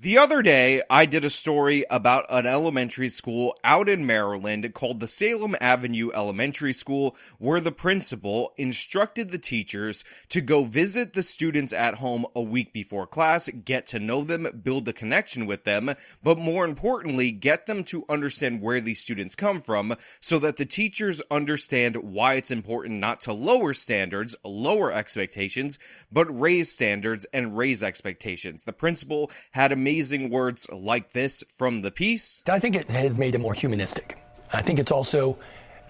The other day, I did a story about an elementary school out in Maryland called the Salem Avenue Elementary School, where the principal instructed the teachers to go visit the students at home a week before class, get to know them, build a connection with them, but more importantly, get them to understand where these students come from so that the teachers understand why it's important not to lower standards, lower expectations, but raise standards and raise expectations. The principal had amazing words like this from the piece. I think it has made it more humanistic. I think it's also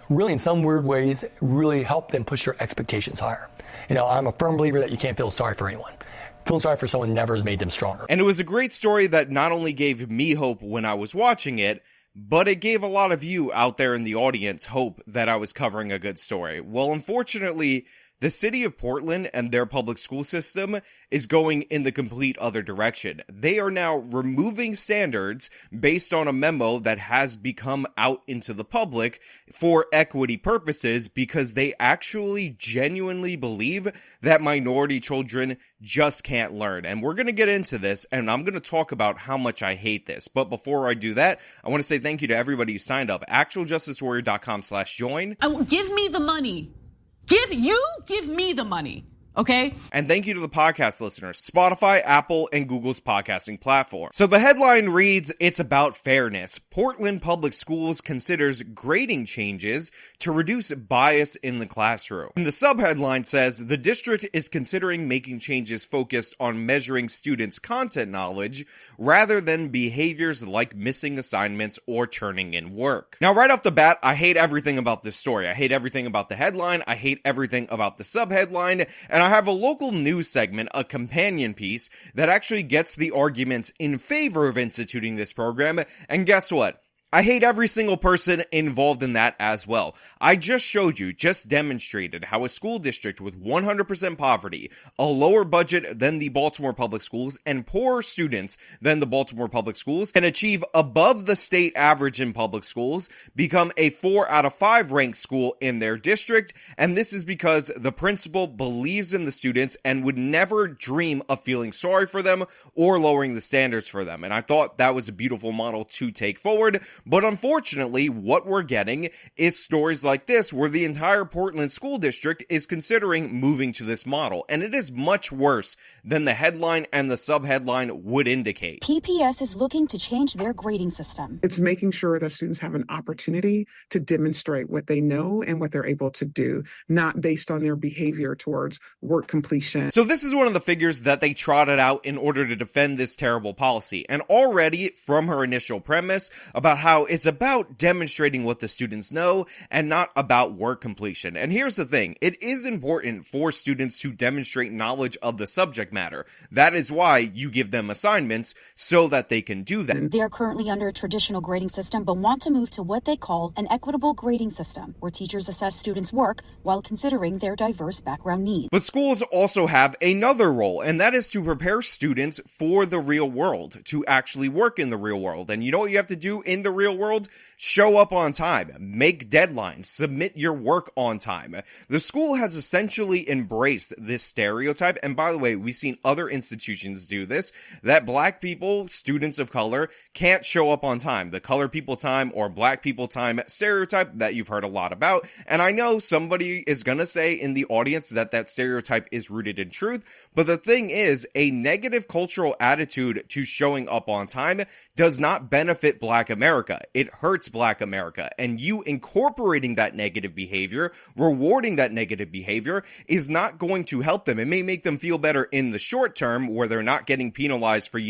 really, in some weird ways, really helped them push their expectations higher. You know, I'm a firm believer that you can't feel sorry for anyone. Feeling sorry for someone never has made them stronger. And it was a great story that not only gave me hope when I was watching it, but it gave a lot of you out there in the audience hope that I was covering a good story. Well, unfortunately, the city of Portland and their public school system is going in the complete other direction. They are now removing standards based on a memo that has become out into the public for equity purposes because they actually genuinely believe that minority children just can't learn. And we're going to get into this, and I'm going to talk about how much I hate this. But before I do that, I want to say thank you to everybody who signed up. actualjusticewarrior.com/join. Give me the money. Give me the money, okay? And thank you to the podcast listeners, Spotify, Apple, and Google's podcasting platform. So the headline reads, "It's about fairness. Portland Public Schools considers grading changes to reduce bias in the classroom." And the subheadline says, "The district is considering making changes focused on measuring students' content knowledge rather than behaviors like missing assignments or turning in work." Now, right off the bat, I hate everything about this story. I hate everything about the headline. I hate everything about the subheadline. And I have a local news segment, a companion piece, that actually gets the arguments in favor of instituting this program. And guess what? I hate every single person involved in that as well. I just showed you, just demonstrated how a school district with 100% poverty, a lower budget than the Baltimore Public Schools, and poorer students than the Baltimore Public Schools can achieve above the state average in public schools, become a 4 out of 5 ranked school in their district, and this is because the principal believes in the students and would never dream of feeling sorry for them or lowering the standards for them. And I thought that was a beautiful model to take forward. But unfortunately, what we're getting is stories like this where the entire Portland school district is considering moving to this model. And it is much worse than the headline and the subheadline would indicate. PPS is looking to change their grading system. It's making sure that students have an opportunity to demonstrate what they know and what they're able to do, not based on their behavior towards work completion. So this is one of the figures that they trotted out in order to defend this terrible policy. And already from her initial premise about how it's about demonstrating what the students know and not about work completion. And here's the thing, it is important for students to demonstrate knowledge of the subject matter. That is why you give them assignments so that they can do that. They are currently under a traditional grading system, but want to move to what they call an equitable grading system, where teachers assess students' work while considering their diverse background needs. But schools also have another role, and that is to prepare students for the real world, to actually work in the real world. And you know what you have to do in the real world? Show up on time, make deadlines, submit your work on time. The school has essentially embraced this stereotype, and by the way, we've seen other institutions do this, that black people, students of color, can't show up on time. The color people time or black people time stereotype that you've heard a lot about, and I know somebody is gonna say in the audience that that stereotype is rooted in truth, but the thing is, a negative cultural attitude to showing up on time does not benefit Black America. It hurts Black America. And you incorporating that negative behavior, rewarding that negative behavior, is not going to help them. It may make them feel better in the short term where they're not getting penalized for,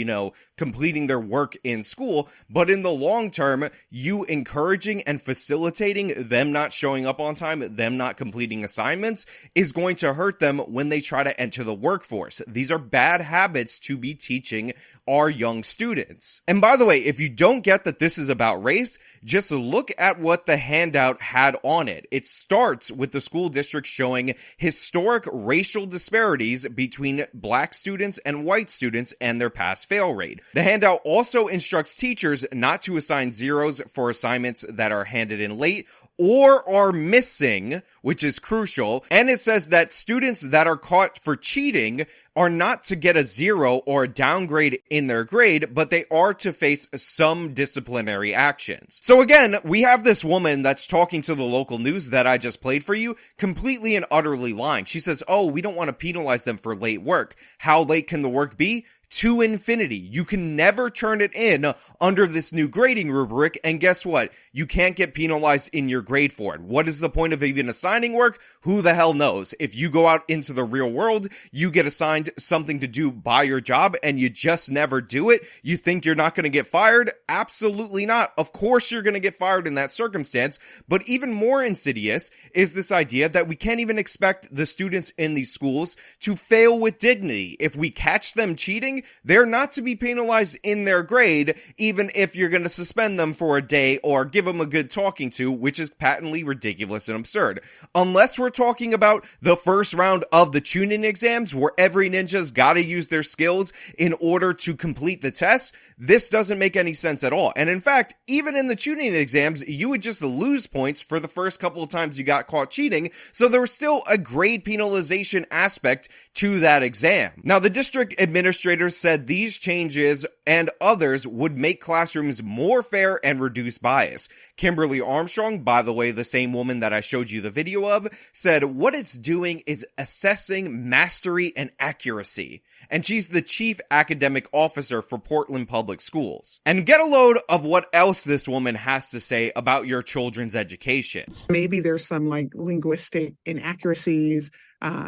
completing their work in school, but in the long term, you encouraging and facilitating them not showing up on time, them not completing assignments, is going to hurt them when they try to enter the workforce. These are bad habits to be teaching our young students. And by the way, if you don't get that this is about race, just look at what the handout had on it. It starts with the school district showing historic racial disparities between black students and white students and their pass-fail rate. The handout also instructs teachers not to assign zeros for assignments that are handed in late or are missing, which is crucial. And it says that students that are caught for cheating are not to get a 0 or a downgrade in their grade, but they are to face some disciplinary actions. So again, we have this woman that's talking to the local news that I just played for you, completely and utterly lying. She says, oh, we don't want to penalize them for late work. How late can the work be? To infinity. You can never turn it in under this new grading rubric, and guess what? You can't get penalized in your grade for it. What is the point of even assigning work? Who the hell knows? If you go out into the real world, you get assigned something to do by your job and you just never do it. You think you're not going to get fired? Absolutely not. Of course you're going to get fired in that circumstance, but even more insidious is this idea that we can't even expect the students in these schools to fail with dignity. If we catch them cheating, they're not to be penalized in their grade, even if you're going to suspend them for a day or give them a good talking to, which is patently ridiculous and absurd. Unless we're talking about the first round of the Chunin exams, where every ninja's got to use their skills in order to complete the test, this doesn't make any sense at all. And in fact, even in the Chunin exams, you would just lose points for the first couple of times you got caught cheating, so there was still a grade penalization aspect to that exam. Now, the district administrators said these changes and others would make classrooms more fair and reduce bias. Kimberly Armstrong, by the way, the same woman that I showed you the video of, said what it's doing is assessing mastery and accuracy. And she's the chief academic officer for Portland Public Schools. And get a load of what else this woman has to say about your children's education. Maybe there's some linguistic inaccuracies.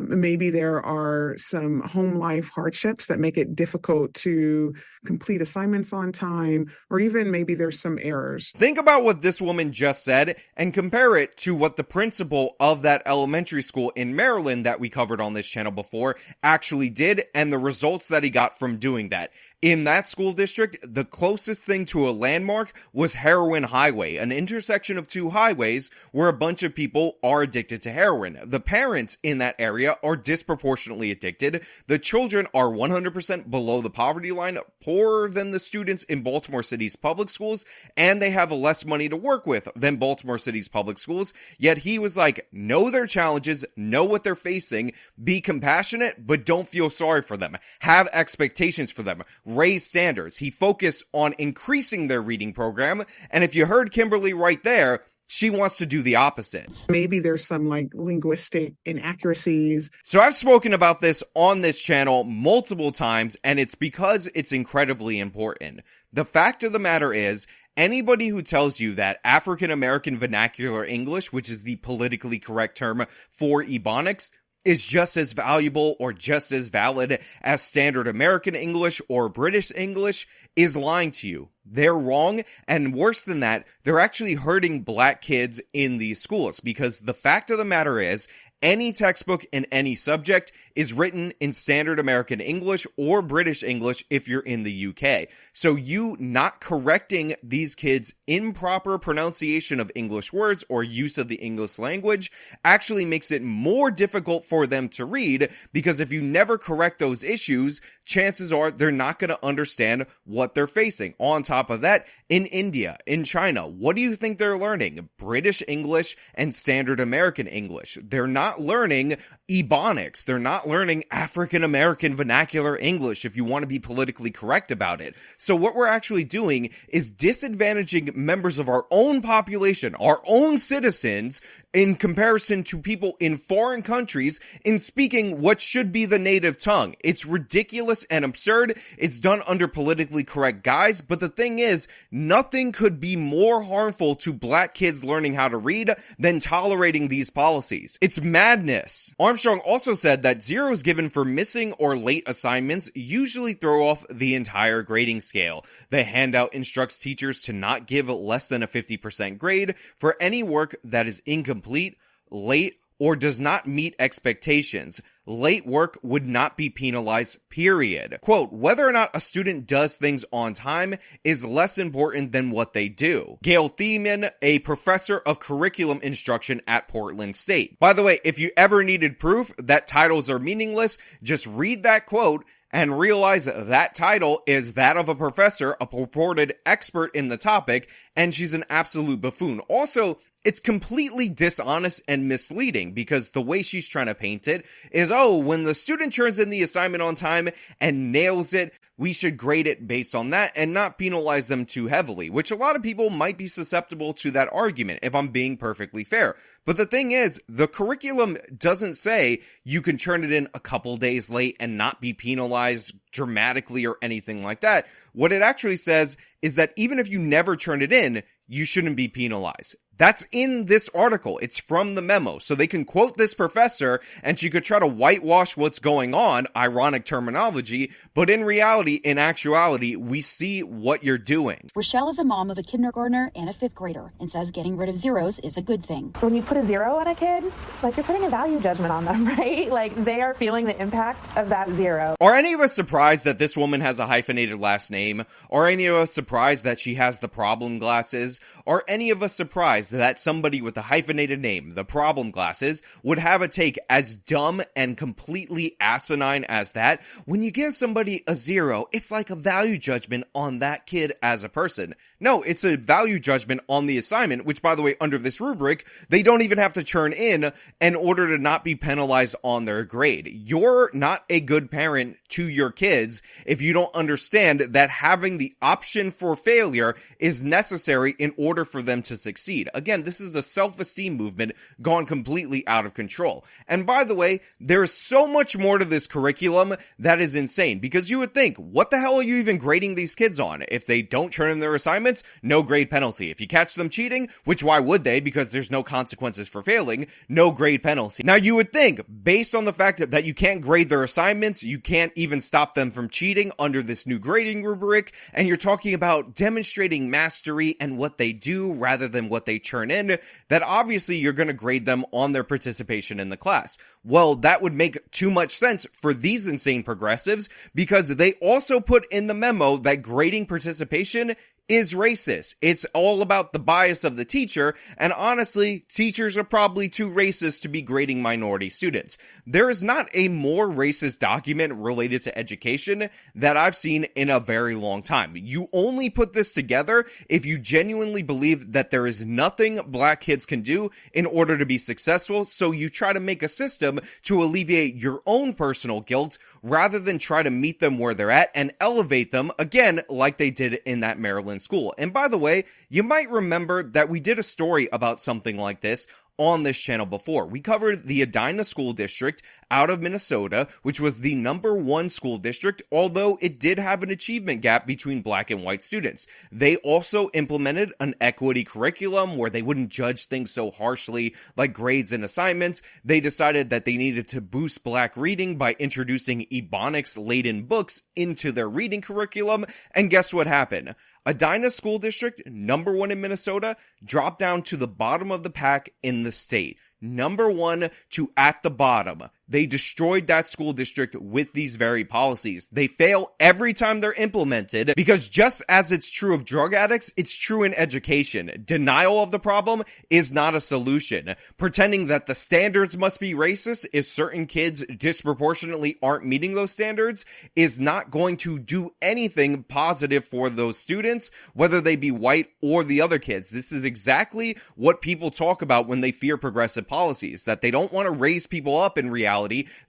Maybe there are some home life hardships that make it difficult to complete assignments on time, or even maybe there's some errors. Think about what this woman just said and compare it to what the principal of that elementary school in Maryland that we covered on this channel before actually did, and the results that he got from doing that. In that school district, the closest thing to a landmark was Heroin Highway, an intersection of two highways where a bunch of people are addicted to heroin. The parents in that area are disproportionately addicted. The children are 100% below the poverty line, poorer than the students in Baltimore City's public schools, and they have less money to work with than Baltimore City's public schools. Yet he was like, know their challenges, know what they're facing, be compassionate, but don't feel sorry for them. Have expectations for them. Raise standards. He focused on increasing their reading program, and if you heard Kimberly right there, she wants to do the opposite. Maybe there's some linguistic inaccuracies. So I've spoken about this on this channel multiple times, and it's because it's incredibly important. The fact of the matter is, anybody who tells you that African American Vernacular English, which is the politically correct term for Ebonics, is just as valuable or just as valid as standard American English or British English is lying to you. They're wrong, and worse than that, they're actually hurting black kids in these schools, because the fact of the matter is, any textbook in any subject is written in standard American English or British English if you're in the UK. So you not correcting these kids' improper pronunciation of English words or use of the English language actually makes it more difficult for them to read, because if you never correct those issues, chances are they're not going to understand what they're facing. On top of that, in India, in China, what do you think they're learning? British English and standard American English. They're not learning Ebonics. They're not learning African American Vernacular English, if you want to be politically correct about it. So what we're actually doing is disadvantaging members of our own population, our own citizens, in comparison to people in foreign countries in speaking what should be the native tongue. It's ridiculous and absurd. It's done under politically correct guise, but the thing is, nothing could be more harmful to black kids learning how to read than tolerating these policies. It's madness. Armstrong also said that zeros given for missing or late assignments usually throw off the entire grading scale. The handout instructs teachers to not give less than a 50% grade for any work that is incomplete, late, or does not meet expectations. Late work would not be penalized, period. Quote, whether or not a student does things on time is less important than what they do. Gail Thiemann, a professor of curriculum instruction at Portland State. By the way, if you ever needed proof that titles are meaningless, just read that quote and realize that title is that of a professor, a purported expert in the topic, and she's an absolute buffoon. Also, it's completely dishonest and misleading, because the way she's trying to paint it is, oh, when the student turns in the assignment on time and nails it, we should grade it based on that and not penalize them too heavily, which a lot of people might be susceptible to that argument, if I'm being perfectly fair. But the thing is, the curriculum doesn't say you can turn it in a couple days late and not be penalized dramatically or anything like that. What it actually says is that even if you never turn it in, you shouldn't be penalized. That's in this article. It's from the memo. So they can quote this professor and she could try to whitewash what's going on, ironic terminology, but in reality, in actuality, we see what you're doing. Rochelle is a mom of a kindergartner and a fifth grader and says getting rid of zeros is a good thing. When you put a zero on a kid, like you're putting a value judgment on them, right? Like they are feeling the impact of that zero. Are any of us surprised that this woman has a hyphenated last name? Are any of us surprised that she has the problem glasses? Are any of us surprised that somebody with a hyphenated name, the problem glasses, would have a take as dumb and completely asinine as that? When you give somebody a zero, it's like a value judgment on that kid as a person. No, it's a value judgment on the assignment, which, by the way, under this rubric, they don't even have to turn in order to not be penalized on their grade. You're not a good parent to your kids if you don't understand that having the option for failure is necessary in order for them to succeed. Again, this is the self-esteem movement gone completely out of control. And by the way, there's so much more to this curriculum that is insane, because you would think, what the hell are you even grading these kids on? If they don't turn in their assignments, no grade penalty. If you catch them cheating, which why would they? Because there's no consequences for failing, no grade penalty. Now you would think, based on the fact that you can't grade their assignments, you can't even stop them from cheating under this new grading rubric, and you're talking about demonstrating mastery and what they do rather than what they turn in, that obviously you're going to grade them on their participation in the class. Well, that would make too much sense for these insane progressives, because they also put in the memo that grading participation is racist. It's all about the bias of the teacher, and honestly, teachers are probably too racist to be grading minority students. There is not a more racist document related to education that I've seen in a very long time. You only put this together if you genuinely believe that there is nothing black kids can do in order to be successful, so you try to make a system to alleviate your own personal guilt rather than try to meet them where they're at and elevate them, again, like they did in that Maryland school. And by the way, you might remember that we did a story about something like this on this channel before. We covered the Edina School District out of Minnesota, which was the #1 school district, although it did have an achievement gap between black and white students. They also implemented an equity curriculum where they wouldn't judge things so harshly like grades and assignments. They decided that they needed to boost black reading by introducing Ebonics-laden books into their reading curriculum, and guess what happened? Edina School District, #1 in Minnesota, dropped down to the bottom of the pack in the state. #1 to at the bottom. They destroyed that school district with these very policies. They fail every time they're implemented, because just as it's true of drug addicts, it's true in education. Denial of the problem is not a solution. Pretending that the standards must be racist if certain kids disproportionately aren't meeting those standards is not going to do anything positive for those students, whether they be white or the other kids. This is exactly what people talk about when they fear progressive policies, that they don't want to raise people up in reality.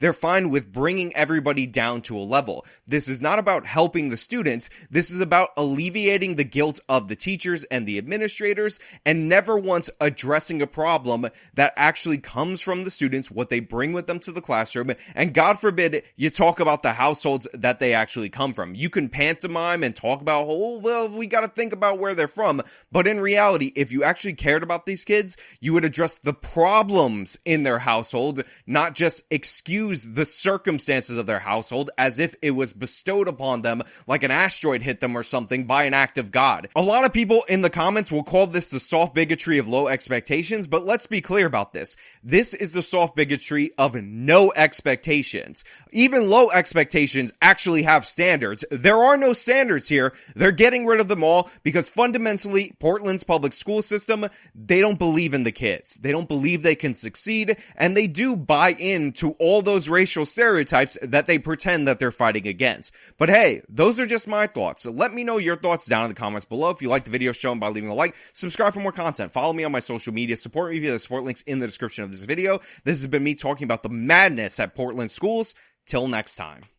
They're fine with bringing everybody down to a level. This is not about helping the students. This is about alleviating the guilt of the teachers and the administrators, and never once addressing a problem that actually comes from the students, what they bring with them to the classroom. And God forbid you talk about the households that they actually come from. You can pantomime and talk about, oh, well, we got to think about where they're from. But in reality, if you actually cared about these kids, you would address the problems in their household, not just excuse the circumstances of their household as if it was bestowed upon them like an asteroid hit them or something by an act of God. A lot of people in the comments will call this the soft bigotry of low expectations, but let's be clear about this. This is the soft bigotry of no expectations. Even low expectations actually have standards. There are no standards here. They're getting rid of them all because fundamentally, Portland's public school system, they don't believe in the kids. They don't believe they can succeed, and they do buy into to all those racial stereotypes that they pretend that they're fighting against. But hey, those are just my thoughts. So let me know your thoughts down in the comments below. If you like the video, show them by leaving a like, subscribe for more content, follow me on my social media, support me via the support links in the description of this video. This has been me talking about the madness at Portland schools. Till next time.